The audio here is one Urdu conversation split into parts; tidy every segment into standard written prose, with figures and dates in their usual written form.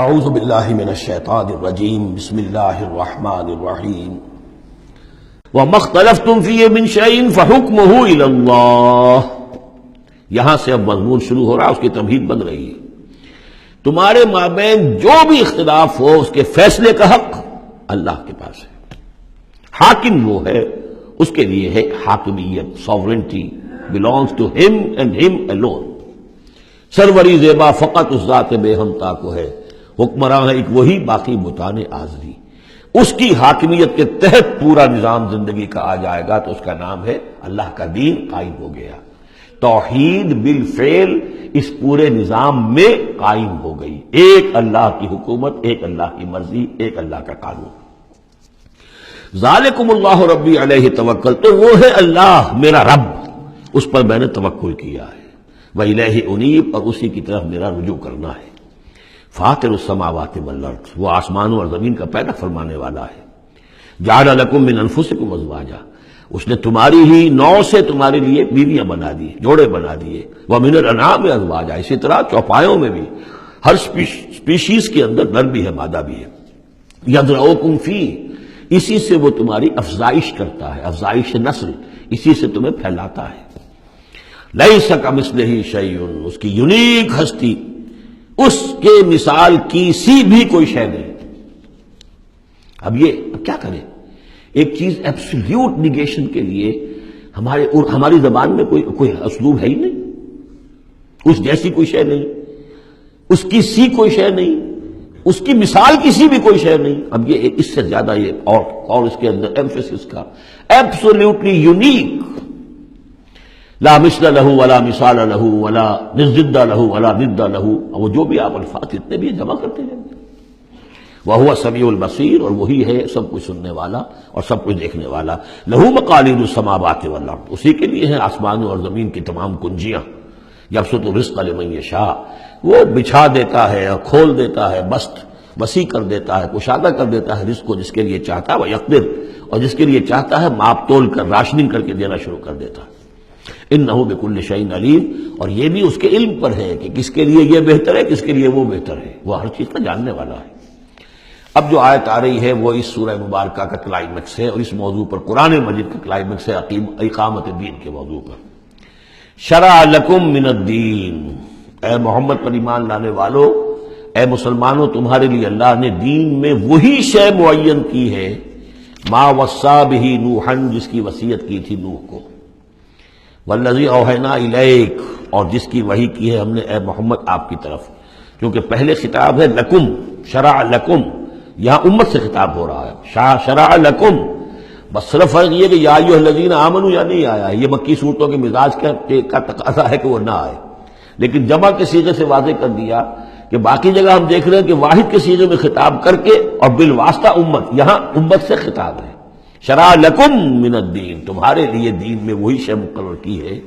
اعوذ باللہ من الشیطان الرجیم بسم اللہ الرحمن الرحیم وَمَا اخْتَلَفْتُمْ فِيهِ مِنْ شَيْءٍ فَحُكْمُهُ إِلَى اللَّهِ۔ یہاں سے اب مضمون شروع ہو رہا ہے، اس کی تمہید بن رہی ہے۔ تمہارے مابین جو بھی اختلاف ہو اس کے فیصلے کا حق اللہ کے پاس ہے۔ حاکم وہ ہے، اس کے لیے ہے حاکمیت، sovereignty belongs to him and him alone۔ سروری زیبا فقط اس ذات بے ہمتا کو ہے، حکمراں ہے ایک وہی، باقی بتانے آزری۔ اس کی حاکمیت کے تحت پورا نظام زندگی کا آ جائے گا تو اس کا نام ہے اللہ کا دین قائم ہو گیا۔ توحید بالفعل اس پورے نظام میں قائم ہو گئی، ایک اللہ کی حکومت، ایک اللہ کی مرضی، ایک اللہ کا قانون۔ ذالکم اللہ ربی علیہ توکل، تو وہ ہے اللہ میرا رب، اس پر میں نے توکل کیا ہے۔ وإلیہ انیب، اور اسی کی طرف میرا رجوع کرنا ہے۔ فاطر السماوات والارض، وہ آسمانوں اور زمین کا پیدا فرمانے والا ہے۔ جعل لکم من انفسکم ازواجا، اس نے تمہاری ہی نوع سے تمہارے لیے بیویاں بنا دی، جوڑے بنا دیے۔ ومن الانعام ازواجا، اسی طرح چوپایوں میں بھی ہر سپیشیز کے اندر نر بھی ہے، مادہ بھی ہے۔ یذرؤکم فیہ، اسی سے وہ تمہاری افزائش کرتا ہے، افزائش نسل، اسی سے تمہیں پھیلاتا ہے۔ لیس کمثلہ شیء، اس کی یونیک ہستی، اس کے مثال کی سی بھی کوئی شے نہیں۔ اب کیا کریں؟ ایک چیز ایبسلیوٹ نیگیشن کے لیے ہماری زبان میں کوئی اسلوب ہے ہی نہیں، اس جیسی کوئی شے نہیں، اس کی سی کوئی شے نہیں، اس کی مثال کسی بھی کوئی شے نہیں۔ اب یہ اس سے زیادہ یہ اور اس کے اندر ایمفیسس کا ایبسلیوٹلی یونیک، لا مثل لہ ولا مثال لہ ولا ضد لہ ولا ضد لہ، وہ جو بھی آپ الفاظ اتنے بھی جمع کرتے ہیں۔ وہو سمیع البصیر، اور وہی ہے سب کچھ سننے والا اور سب کچھ دیکھنے والا۔ لہ مقالید السماوات والارض، اسی کے لیے ہیں آسمانوں اور زمین کی تمام کنجیاں۔ یبسط الرزق لمن یشاء، وہ بچھا دیتا ہے اور کھول دیتا ہے، بسط وسیع کر دیتا ہے، کشادہ کر دیتا ہے رزق کو جس کے لیے چاہتا ہے، ویقدر، اور جس کے لیے چاہتا ہے ماپ تول کر راشننگ کر کے دینا شروع کر دیتا ہے۔ انہ بکل شیء علیم، اور یہ بھی اس کے علم پر ہے کہ کس کے لیے یہ بہتر ہے، کس کے لیے وہ بہتر ہے، وہ ہر چیز کا جاننے والا ہے۔ اب جو آیت آ رہی ہے وہ اس سورہ مبارکہ کا کلائمیکس ہے، اور اس موضوع پر قرآن مجید کا کلائمیکس ہے، اقامت دین کے موضوع پر۔ شرع لکم من الدین، اے محمد پر ایمان لانے والو، اے مسلمانوں، تمہارے لیے اللہ نے دین میں وہی شے معین کی ہے، ما وصی بہ نوحا، جس کی وصیت کی تھی نوح کو، والذی اوحینا الیک، اور جس کی وحی کی ہے ہم نے اے محمد آپ کی طرف، کیونکہ پہلے خطاب ہے لکم، شرع لکم، یہاں امت سے خطاب ہو رہا ہے، شرع لکم، بس صرف فرق یہ کہ یا ایھا الذین آمنوا یا نہیں آیا ہے، یہ مکی صورتوں کے مزاج کا تقاضا ہے کہ وہ نہ آئے، لیکن جمع کے صیغے سے واضح کر دیا کہ باقی جگہ ہم دیکھ رہے ہیں کہ واحد کے صیغے میں خطاب کر کے اور بالواسطہ امت، یہاں امت سے خطاب ہے۔ شرع لکم من الدین، تمہارے لیے دین میں وہی شے مقرر کی ہے،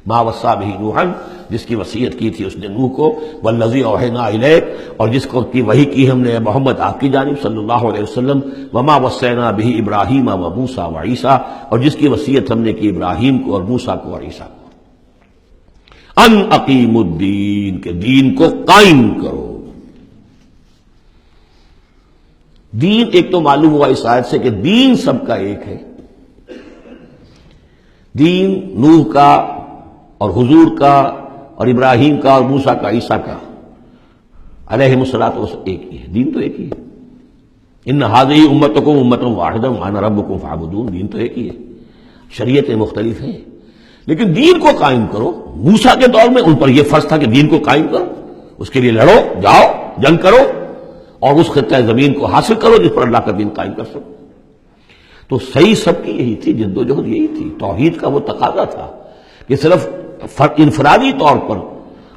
ما وصی بہ نوحا، جس کی وصیت کی تھی اس نے نوح کو، والذی اوحینا الیک، اور جس کو کی وحی کی ہم نے محمد آپ کی جانب صلی اللہ علیہ وسلم، وما وصینا بہ ابراہیم و موسیٰ و عیسیٰ، اور جس کی وصیت ہم نے کی ابراہیم کو اور موسیٰ کو اور عیسیٰ کو، ان اقیموا الدین، کہ دین کو قائم کرو۔ دین ایک تو معلوم ہوا اس آیت سے کہ دین سب کا ایک ہے، دین نوح کا اور حضور کا اور ابراہیم کا اور موسیٰ کا، عیسیٰ کا علیہم الصلاۃ والسلام ایک ہی ہے، دین تو ایک ہی ہے۔ ان ھذہ امتکم امۃ واحدۃ وانا ربکم فاعبدون، دین تو ایک ہی ہے، شریعتیں مختلف ہیں لیکن دین کو قائم کرو۔ موسیٰ کے دور میں ان پر یہ فرض تھا کہ دین کو قائم کرو، اس کے لیے لڑو، جاؤ، جنگ کرو اور اس خطہ زمین کو حاصل کرو جس پر اللہ کا دین قائم کر سکو۔ تو صحیح سب کی یہی تھی، جد و جہد یہی تھی، توحید کا وہ تقاضا تھا کہ صرف انفرادی طور پر،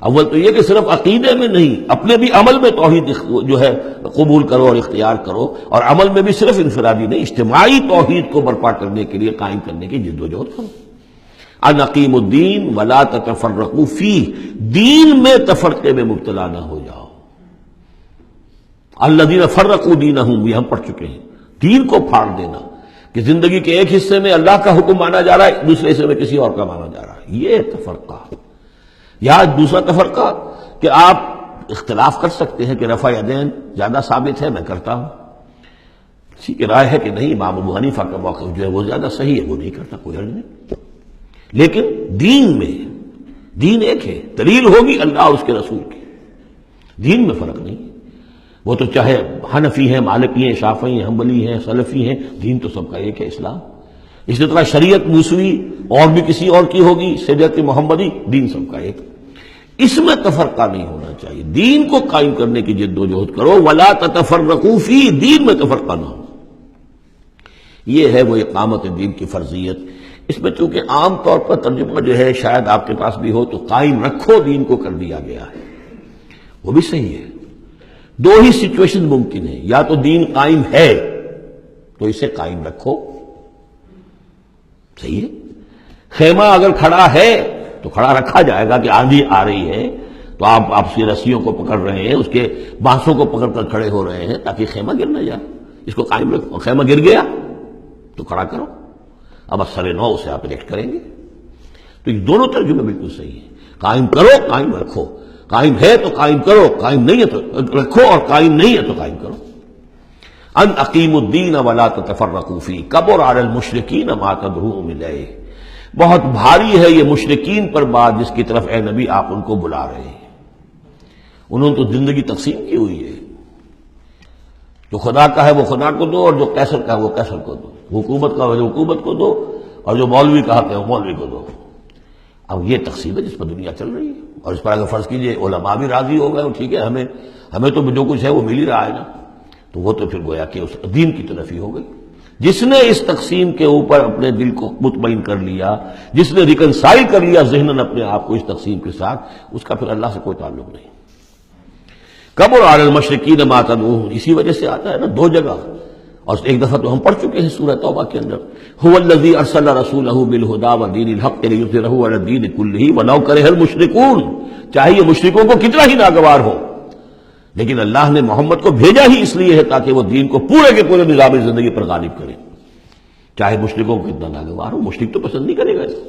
اول تو یہ کہ صرف عقیدے میں نہیں، اپنے بھی عمل میں توحید جو ہے قبول کرو اور اختیار کرو، اور عمل میں بھی صرف انفرادی نہیں، اجتماعی توحید کو برپا کرنے کے لیے، قائم کرنے کی جد و جہد کرو۔ ان اقیموا الدین ولا تتفرقوا فیہ، دین میں تفرقے میں مبتلا نہ ہو جاؤ۔ الذین فرقوا دینہم، یہ ہم پڑھ چکے ہیں، دین کو پھاڑ دینا، کہ زندگی کے ایک حصے میں اللہ کا حکم مانا جا رہا ہے، دوسرے حصے میں کسی اور کا مانا جا رہا ہے، یہ تفرقہ۔ یا دوسرا تفرقہ کہ آپ اختلاف کر سکتے ہیں کہ رفع یدین زیادہ ثابت ہے، میں کرتا ہوں، کسی کی رائے ہے کہ نہیں امام ابو حنیفہ کا موقف جو ہے وہ زیادہ صحیح ہے، وہ نہیں کرتا، کوئی حرج نہیں۔ لیکن دین میں دین ایک ہے، دلیل ہوگی اللہ اور اس کے رسول کی، دین میں فرق نہیں۔ وہ تو چاہے حنفی ہیں، مالکی ہیں، شافعی ہیں، حنبلی ہیں، سلفی ہیں، دین تو سب کا ایک ہے، اسلام۔ اسی طرح شریعت موسوی اور بھی کسی اور کی ہوگی، شریعت محمدی، دین سب کا ایک۔ اس میں تفرقہ نہیں ہونا چاہیے، دین کو قائم کرنے کی جد و جہد کرو، ولا تتفرقوا فی، دین میں تفرقہ نہ ہو۔ یہ ہے وہ اقامت دین کی فرضیت۔ اس میں چونکہ عام طور پر ترجمہ جو ہے شاید آپ کے پاس بھی ہو تو قائم رکھو دین کو کر دیا گیا ہے، وہ بھی صحیح ہے۔ دو ہی سچویشن ممکن ہے، یا تو دین قائم ہے تو اسے قائم رکھو، صحیح ہے۔ خیمہ اگر کھڑا ہے تو کھڑا رکھا جائے گا کہ آندھی آ رہی ہے تو آپ اس کی رسیوں کو پکڑ رہے ہیں، اس کے بانسوں کو پکڑ کر کھڑے ہو رہے ہیں تاکہ خیمہ گر نہ جائے، اس کو قائم رکھو۔ خیمہ گر گیا تو کھڑا کرو، اب اثر نو سے آپ ریکٹ کریں گے۔ تو یہ دونوں ترجمے بالکل صحیح ہیں، قائم کرو، قائم رکھو، قائم ہے تو قائم کرو، قائم نہیں ہے تو رکھو، اور قائم نہیں ہے تو قائم کرو۔ ان اقیموا الدین ولا تتفرقوا فیہ کبر علی المشرکین ما تدعوہم الیہ، بہت بھاری ہے یہ مشرکین پر بات جس کی طرف اے نبی آپ ان کو بلا رہے ہیں۔ انہوں نے تو زندگی تقسیم کی ہوئی ہے، جو خدا کا ہے وہ خدا کو دو، اور جو قیصر کا ہے وہ قیصر کو دو، حکومت کا ہے وہ حکومت کو دو، اور جو مولوی کا حق ہے وہ مولوی کو دو۔ اب یہ تقسیم ہے جس پر دنیا چل رہی ہے، اور اس پر اگر فرض کیجئے علماء بھی راضی ہو گئے، ٹھیک ہے، ہمیں تو جو کچھ ہے وہ مل ہی رہا ہے نا، تو وہ تو پھر گویا کہ اس دین کی طرف ہی ہو گئی۔ جس نے اس تقسیم کے اوپر اپنے دل کو مطمئن کر لیا، جس نے ریکنسائل کر لیا ذہناً اپنے آپ کو اس تقسیم کے ساتھ، اس کا پھر اللہ سے کوئی تعلق نہیں۔ کبر علی المشرکین ما تدعوہم، اسی وجہ سے آتا ہے نا دو جگہ، اور ایک دفعہ تو ہم پڑھ چکے ہیں سورہ توبہ کے اندر، هو الذی ارسل رسولہ بالہدی ودین الحق لیظہرہ علی الدین کلہ ولو کرہ المشرکون، چاہے یہ مشرکوں کو کتنا ہی ناگوار ہو، لیکن اللہ نے محمد کو بھیجا ہی اس لیے ہے تاکہ وہ دین کو پورے کے پورے نظام زندگی پر غالب کرے، چاہے مشرکوں کو کتنا ناگوار ہو، مشرک تو پسند نہیں کرے گا اسے۔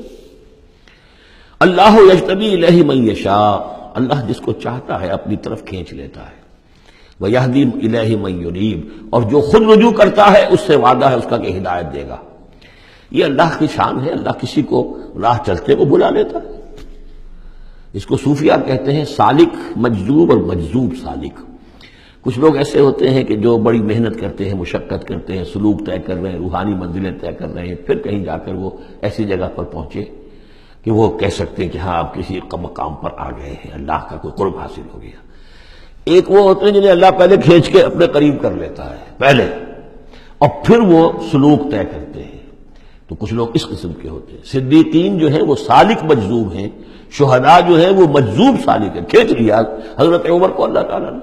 اللہ یجتبی الیہ من یشاء، اللہ جس کو چاہتا ہے اپنی طرف کھینچ لیتا ہے، وَيَهْدِي إِلَيْهِ مَن يُنِيبُ، اور جو خود رجوع کرتا ہے اس سے وعدہ ہے اس کا کہ ہدایت دے گا۔ یہ اللہ کی شان ہے، اللہ کسی کو راہ چلتے کو بلا لیتا ہے۔ اس کو صوفیہ کہتے ہیں سالک مجذوب اور مجذوب سالک۔ کچھ لوگ ایسے ہوتے ہیں کہ جو بڑی محنت کرتے ہیں، مشقت کرتے ہیں، سلوک طے کر رہے ہیں، روحانی منزلیں طے کر رہے ہیں، پھر کہیں جا کر وہ ایسی جگہ پر پہنچے کہ وہ کہہ سکتے ہیں کہ ہاں آپ کسی مقام پر آ گئے ہیں، اللہ کا کوئی قرب حاصل ہو گیا۔ ایک وہ ہوتے ہیں جنہیں اللہ پہلے کھینچ کے اپنے قریب کر لیتا ہے پہلے، اور پھر وہ سلوک طے کرتے ہیں، تو کچھ لوگ اس قسم کے ہوتے ہیں۔ صدیقین جو ہیں وہ سالک مجذوب ہیں، شہداء جو ہیں وہ مجذوب سالک ہیں، کھینچ لیا حضرت عمر کو اللہ تعالیٰ نے۔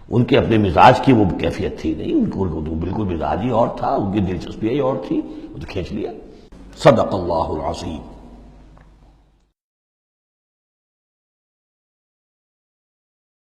ان کے اپنے مزاج کی وہ کیفیت تھی نہیں، ان کو بالکل مزاج ہی اور تھا، ان کی دلچسپی ہی اور تھی، وہ تو کھینچ لیا۔ صدق اللہ العظیم۔